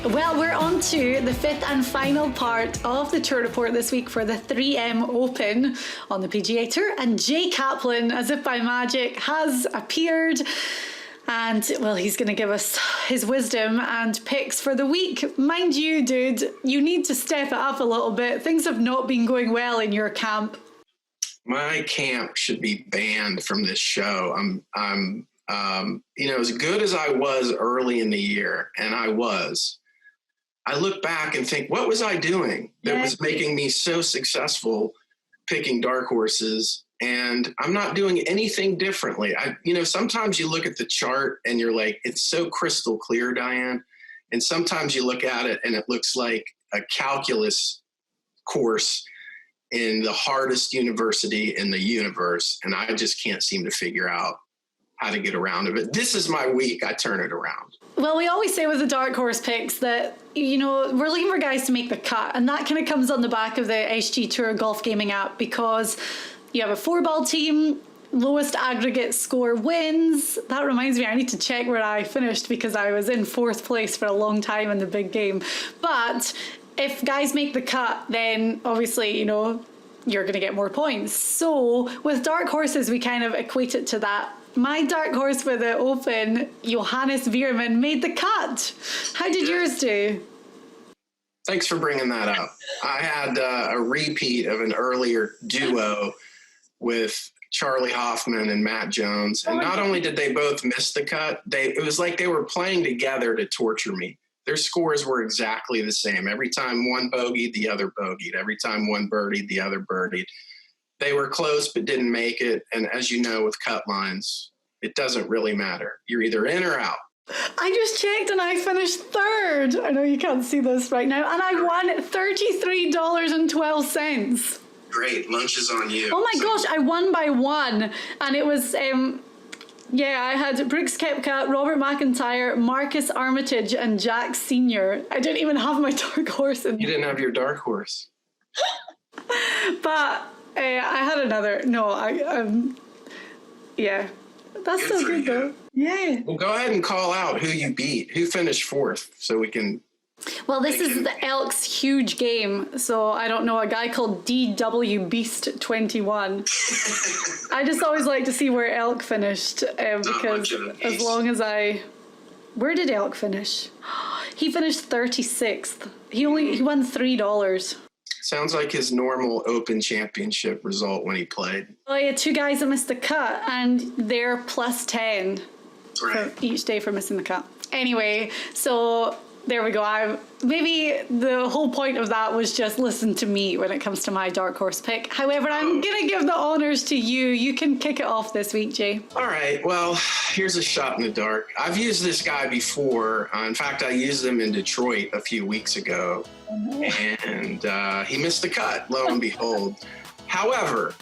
Well, we're on to the fifth and final part of the tour report this week for the 3M Open on the PGA Tour. And Jay Kaplan, as if by magic, has appeared. And, well, he's going to give us his wisdom and picks for the week. Mind you, dude, you need to step it up a little bit. Things have not been going well in your camp. My camp should be banned from this show. I'm as good as I was early in the year, and I look back and think, what was I doing that was making me so successful picking dark horses? And I'm not doing anything differently. Sometimes you look at the chart and you're like, it's so crystal clear, Diane. And sometimes you look at it and it looks like a calculus course in the hardest university in the universe. And I just can't seem to figure out how to get around it. But this is my week. I turn it around. Well, we always say with the dark horse picks that, we're looking for guys to make the cut. And that kind of comes on the back of the SG Tour golf gaming app, because you have a 4-ball team, lowest aggregate score wins. That reminds me, I need to check where I finished because I was in 4th place for a long time in the big game. But if guys make the cut, then obviously, you're going to get more points. So with dark horses, we kind of equate it to that. My dark horse for the Open, Johannes Veerman, made the cut. How did yours do? Thanks for bringing that up. I had a repeat of an earlier duo with Charlie Hoffman and Matt Jones. And not only did they both miss the cut, it was like they were playing together to torture me. Their scores were exactly the same. Every time one bogeyed, the other bogeyed. Every time one birdied, the other birdied. They were close but didn't make it. And as you know, with cut lines, it doesn't really matter. You're either in or out. I just checked and I finished 3rd. I know you can't see this right now. And I won $33.12. Great. Lunch is on you. Oh my gosh, I won by 1. And it was... I had Brooks Koepka, Robert McIntyre, Marcus Armitage, and Jack Sr. I didn't even have my dark horse in. You didn't have your dark horse. But I had another. No, that's so good though. Yeah. Well, go ahead and call out who you beat. Who finished 4th, so we can. Well, this is the Elks huge game, so I don't know, a guy called DW Beast 21. I just always like to see where Elk finished, because as long as where did Elk finish? He finished 36th. He won $3. Sounds like his normal Open Championship result when he played. Well, yeah, 2 guys that missed the cut, and they're plus 10 for each day for missing the cut. Anyway, so there we go. Maybe the whole point of that was just listen to me when it comes to my dark horse pick. However, I'm going to give the honors to you. You can kick it off this week, Jay. All right. Well, here's a shot in the dark. I've used this guy before. In fact, I used him in Detroit a few weeks ago. And he missed the cut, lo and behold. However,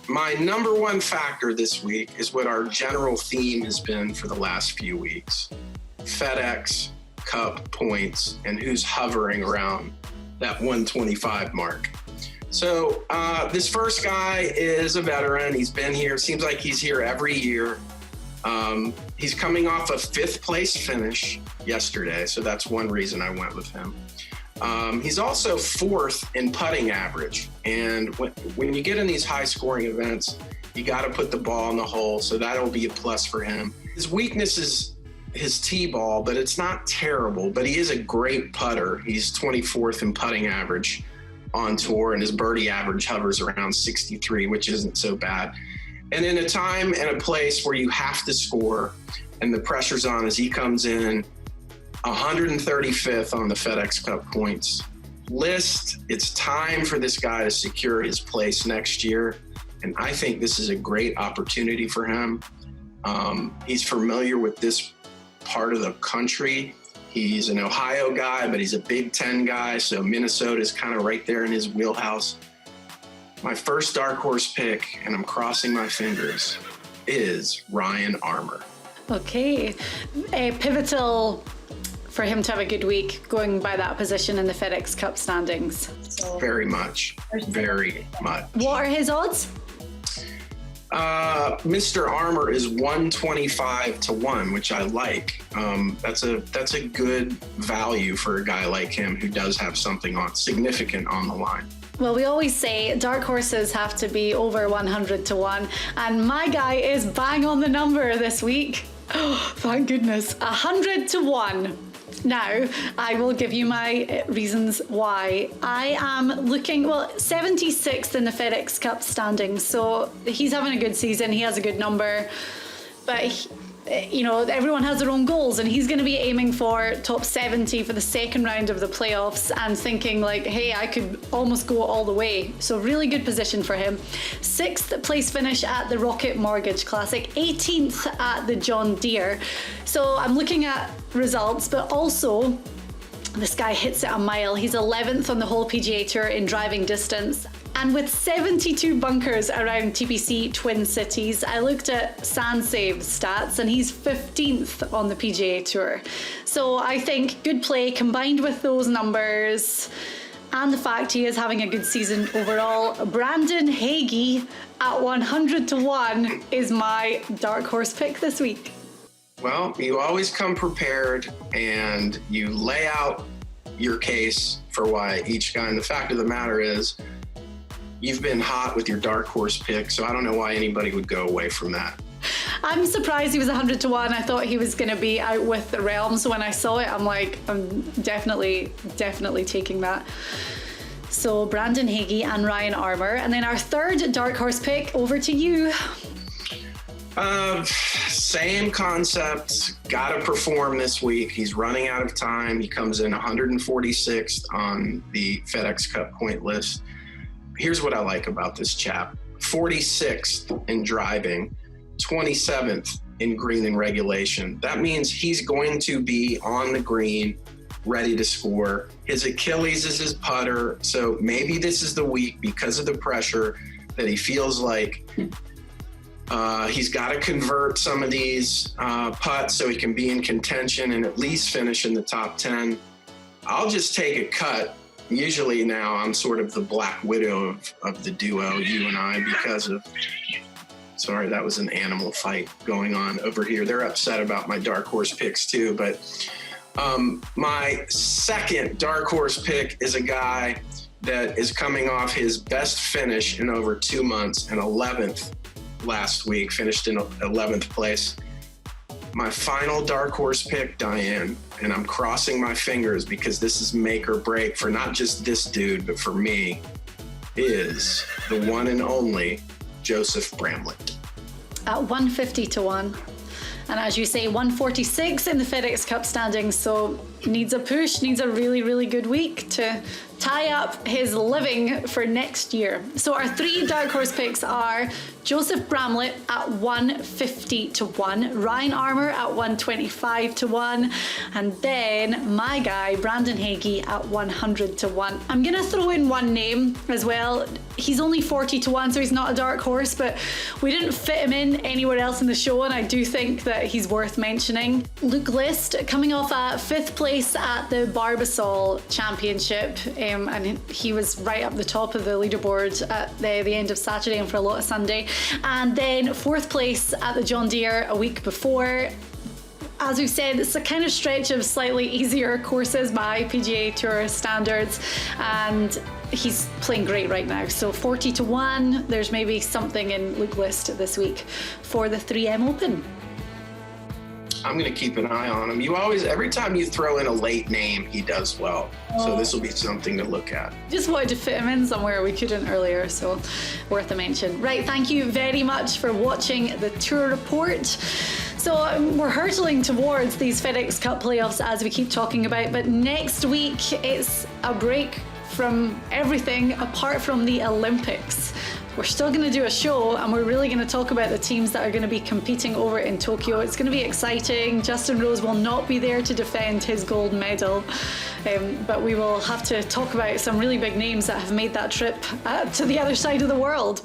my number one factor this week is what our general theme has been for the last few weeks. FedEx Cup points and who's hovering around that 125 mark. So this first guy is a veteran. He's been here. Seems like he's here every year. He's coming off a 5th place finish yesterday. So that's one reason I went with him. He's also 4th in putting average. And when you get in these high scoring events, you got to put the ball in the hole. So that'll be a plus for him. His weakness is his tee ball, but it's not terrible, but he is a great putter. He's 24th in putting average on tour, and his birdie average hovers around 63, which isn't so bad. And in a time and a place where you have to score and the pressure's on as he comes in 135th on the FedEx Cup points list, it's time for this guy to secure his place next year. And I think this is a great opportunity for him. He's familiar with this part of the country. He's an Ohio guy, but he's a Big Ten guy, so Minnesota is kind of right there in his wheelhouse. My first dark horse pick, and I'm crossing my fingers, is Ryan Armour. Okay, pivotal for him to have a good week going by that position in the FedEx Cup standings. So, very much. What are his odds? Mr. Armour is 125-1, which I like. That's a good value for a guy like him who does have something significant on the line. Well, we always say dark horses have to be over 100-1, and my guy is bang on the number this week. Oh, thank goodness. 100-1. Now, I will give you my reasons why. I am looking, 76th in the FedEx Cup standings, so he's having a good season, he has a good number, but everyone has their own goals, and he's going to be aiming for top 70 for the second round of the playoffs and thinking like, hey, I could almost go all the way. So really good position for him. 6th place finish at the Rocket Mortgage Classic, 18th at the John Deere. So I'm looking at results, but also this guy hits it a mile. He's 11th on the whole PGA Tour in driving distance. And with 72 bunkers around TPC Twin Cities, I looked at SandSave stats and he's 15th on the PGA Tour. So I think good play combined with those numbers and the fact he is having a good season overall. Brandon Hagy at 100-1 is my dark horse pick this week. Well, you always come prepared and you lay out your case for why each guy. And the fact of the matter is, you've been hot with your dark horse pick, so I don't know why anybody would go away from that. I'm surprised he was 100-1. I thought he was going to be out with the Realms. When I saw it, I'm like, I'm definitely taking that. So Brandon Hagy and Ryan Armour. And then our third dark horse pick, over to you. Same concept, gotta perform this week. He's running out of time. He comes in 146th on the FedEx Cup point list. Here's what I like about this chap. 46th in driving, 27th in green and regulation. That means he's going to be on the green, ready to score. His Achilles is his putter, so maybe this is the week because of the pressure that he feels like he's got to convert some of these putts so he can be in contention and at least finish in the top 10. I'll just take a cut. Usually now I'm sort of the black widow of the duo, you and I, because of, sorry, that was an animal fight going on over here. They're upset about my dark horse picks too, but my second dark horse pick is a guy that is coming off his best finish in over 2 months, and 11th last week, finished in 11th place. My final dark horse pick, Diane, and I'm crossing my fingers because this is make or break for not just this dude, but for me, is the one and only Joseph Bramlett. At 150-1. And as you say, 146 in the FedEx Cup standings, so needs a push, needs a really, really good week to tie up his living for next year. So our three dark horse picks are Joseph Bramlett at 150-1, Ryan Armour at 125-1, and then my guy, Brandon Hagy, at 100-1. I'm going to throw in one name as well. He's only 40-1, so he's not a dark horse, but we didn't fit him in anywhere else in the show, and I do think that he's worth mentioning. Luke List, coming off at 5th place at the Barbasol Championship, and he was right up the top of the leaderboard at the end of Saturday and for a lot of Sunday. And then 4th place at the John Deere a week before. As we've said, it's a kind of stretch of slightly easier courses by PGA Tour standards, and he's playing great right now. So 40-1, there's maybe something in Luke List this week for the 3M Open. I'm going to keep an eye on him. You always, every time you throw in a late name, he does well. So this will be something to look at. Just wanted to fit him in somewhere we couldn't earlier, so worth a mention. Right, thank you very much for watching the Tour Report. So we're hurtling towards these FedEx Cup playoffs as we keep talking about, but next week it's a break from everything apart from the Olympics. We're still going to do a show, and we're really going to talk about the teams that are going to be competing over in Tokyo. It's going to be exciting. Justin Rose will not be there to defend his gold medal, but we will have to talk about some really big names that have made that trip to the other side of the world.